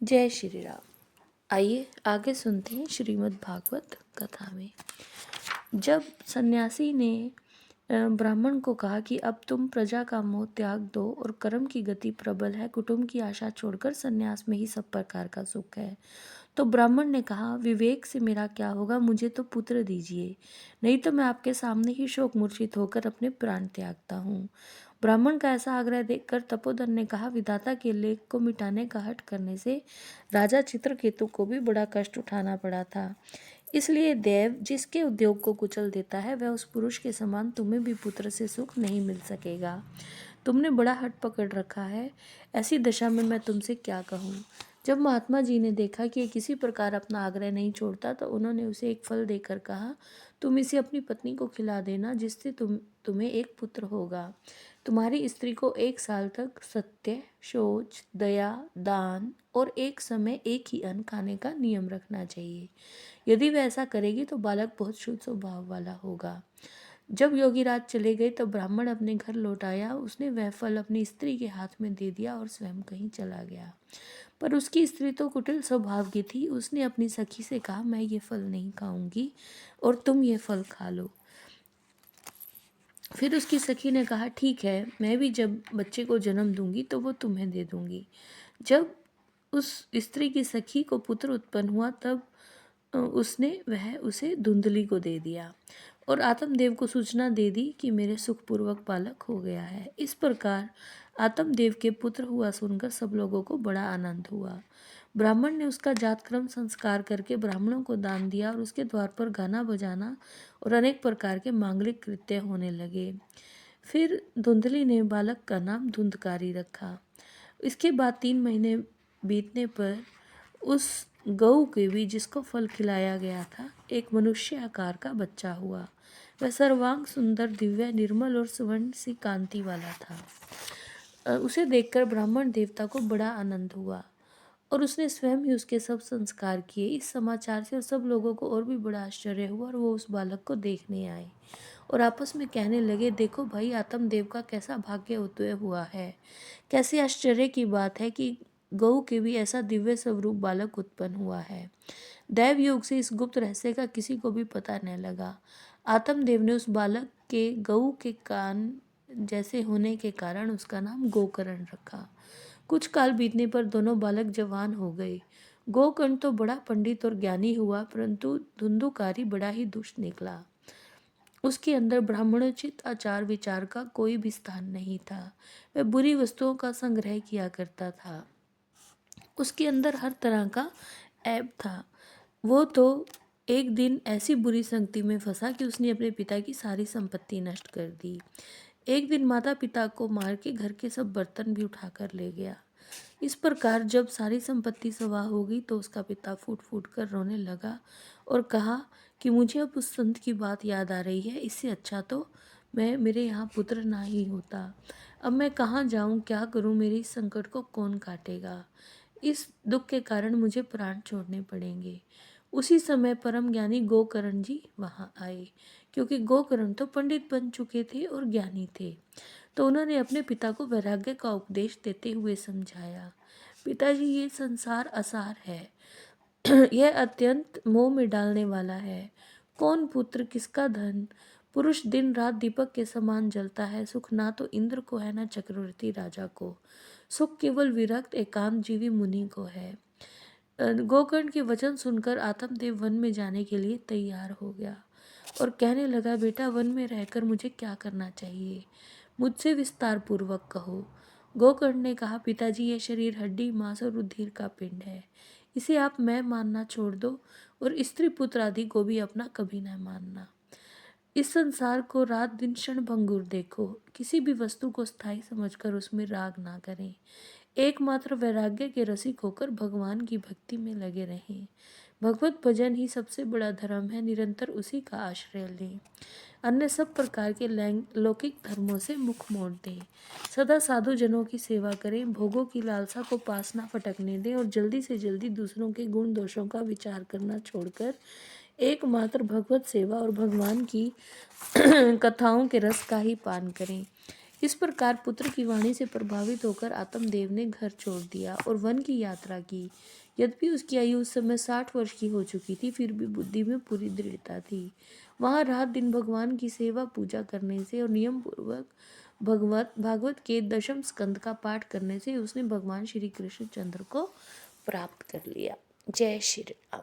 जय श्री राम। आइए आगे सुनते हैं श्रीमद् भागवत कथा में। जब सन्यासी ने ब्राह्मण को कहा कि अब तुम प्रजा का मोह त्याग दो और कर्म की गति प्रबल है, कुटुंब की आशा छोड़कर सन्यास में ही सब प्रकार का सुख है, तो ब्राह्मण ने कहा, विवेक से मेरा क्या होगा, मुझे तो पुत्र दीजिए, नहीं तो मैं आपके सामने ही शोक मूर्छित होकर अपने प्राण त्यागता हूँ। ब्राह्मण का ऐसा आग्रह देखकर तपोधन ने कहा, विधाता के लेख को मिटाने का हठ करने से राजा चित्रकेतु को भी बड़ा कष्ट उठाना पड़ा था। इसलिए देव जिसके उद्योग को कुचल देता है, वह उस पुरुष के समान तुम्हें भी पुत्र से सुख नहीं मिल सकेगा। तुमने बड़ा हठ पकड़ रखा है, ऐसी दशा में मैं तुमसे क्या कहूँ। जब महात्मा जी ने देखा कि ये किसी प्रकार अपना आग्रह नहीं छोड़ता, तो उन्होंने उसे एक फल देकर कहा, तुम इसे अपनी पत्नी को खिला देना, जिससे तुम्हें एक पुत्र होगा। तुम्हारी स्त्री को 1 साल तक सत्य, शौच, दया, दान और एक समय एक ही अन्न खाने का नियम रखना चाहिए। यदि वह ऐसा करेगी तो बालक बहुत शुद्ध स्वभाव वाला होगा। जब योगीराज चले गए तो ब्राह्मण अपने घर लौट आया। उसने वह फल अपनी स्त्री के हाथ में दे दिया और स्वयं कहीं चला गया। पर उसकी स्त्री तो कुटिल स्वभाव की थी। उसने अपनी सखी से कहा, मैं ये फल नहीं खाऊंगी और तुम ये फल खा लो। फिर उसकी सखी ने कहा, ठीक है, मैं भी जब बच्चे को जन्म दूंगी तो वो तुम्हें दे दूंगी। जब उस स्त्री की सखी को पुत्र उत्पन्न हुआ, तब उसने वह उसे धुंधली को दे दिया और आत्मदेव को सूचना दे दी कि मेरे सुखपूर्वक बालक हो गया है। इस प्रकार आत्मदेव के पुत्र हुआ सुनकर सब लोगों को बड़ा आनंद हुआ। ब्राह्मण ने उसका जातक्रम संस्कार करके ब्राह्मणों को दान दिया और उसके द्वार पर गाना बजाना और अनेक प्रकार के मांगलिक कृत्य होने लगे। फिर धुंधली ने बालक का नाम धुंधकारी रखा। इसके बाद 3 महीने बीतने पर उस गऊ के भी जिसको फल खिलाया गया था, एक मनुष्य आकार का बच्चा हुआ। वह सर्वांग सुंदर, दिव्य, निर्मल और स्वर्ण सी कांति वाला था। उसे देखकर ब्राह्मण देवता को बड़ा आनंद हुआ और उसने स्वयं ही उसके सब संस्कार किए। इस समाचार से सब लोगों को और भी बड़ा आश्चर्य हुआ और वो उस बालक को देखने आए और आपस में कहने लगे, देखो भाई, आत्मदेव का कैसा भाग्य उदय हुआ है। कैसी आश्चर्य की बात है कि गऊ के भी ऐसा दिव्य स्वरूप बालक उत्पन्न हुआ है। दैव योग से इस गुप्त रहस्य का किसी को भी पता न लगा। आत्मदेव ने उस बालक के गऊ के कान जैसे होने के कारण उसका नाम गोकर्ण रखा। कुछ काल बीतने पर दोनों बालक जवान हो गए। गोकर्ण तो बड़ा पंडित और ज्ञानी हुआ, परंतु धुंधुकारी बड़ा ही दुष्ट निकला। उसके अंदर ब्राह्मणोचित आचार विचार का कोई भी स्थान नहीं था। वह बुरी वस्तुओं का संग्रह किया करता था। उसके अंदर हर तरह का ऐब था। वो तो एक दिन ऐसी बुरी संगति में फंसा कि उसने अपने पिता की सारी संपत्ति नष्ट कर दी। एक दिन माता पिता को मार के घर के सब बर्तन भी उठा कर ले गया। इस प्रकार जब सारी संपत्ति स्वाह हो गई तो उसका पिता फूट फूट कर रोने लगा और कहा कि मुझे अब उस संत की बात याद आ रही है। इससे अच्छा तो मेरे यहाँ पुत्र ना ही होता। अब मैं कहाँ जाऊँ, क्या करूँ, मेरे इस संकट को कौन काटेगा। इस दुख के कारण मुझे प्राण छोड़ने पड़ेंगे। उसी समय परम ज्ञानी गोकर्ण जी वहाँ आए, क्योंकि गोकर्ण तो पंडित बन चुके थे और ज्ञानी थे। तो उन्होंने अपने पिता को वैराग्य का उपदेश देते हुए समझाया, पिताजी, ये संसार असार है। यह अत्यंत मोह में डालने वाला है। कौन पुत्र, किसका धन। पुरुष दिन रात दीपक के समान जलता है। सुख ना तो इंद्र को है, ना चक्रवर्ती राजा को। सुख केवल विरक्त एकांत जीवी मुनि को है। गोकर्ण के वचन सुनकर आत्मदेव वन में जाने के लिए तैयार हो गया और कहने लगा, बेटा, वन में रहकर मुझे क्या करना चाहिए, मुझसे विस्तार पूर्वक कहो। गोकर्ण ने कहा, पिताजी, ये शरीर हड्डी, मांस और रुधिर का पिंड है। इसे आप मैं मानना छोड़ दो और स्त्री पुत्र आदि को भी अपना कभी न मानना। इस संसार को रात दिन क्षण भंगुर देखो। किसी भी वस्तु को स्थायी समझकर उसमें राग ना करें। एकमात्र वैराग्य के रसिक होकर भगवान की भक्ति में लगे रहें। भगवत भजन ही सबसे बड़ा धर्म है। निरंतर उसी का आश्रय लें। अन्य सब प्रकार के लौकिक धर्मों से मुख मोड़ दें। सदा साधु जनों की सेवा करें। भोगों की लालसा को पास ना फटकने दें और जल्दी से जल्दी दूसरों के गुण दोषों का विचार करना छोड़कर एकमात्र भगवत सेवा और भगवान की कथाओं के रस का ही पान करें। इस प्रकार पुत्र की वाणी से प्रभावित होकर आत्मदेव ने घर छोड़ दिया और वन की यात्रा की। यद्यपि उसकी आयु उस समय 60 वर्ष की हो चुकी थी, फिर भी बुद्धि में पूरी दृढ़ता थी। वहाँ रात दिन भगवान की सेवा पूजा करने से और नियम पूर्वक भागवत के दशम स्कंद का पाठ करने से उसने भगवान श्री कृष्ण चंद्र को प्राप्त कर लिया। जय श्री राम।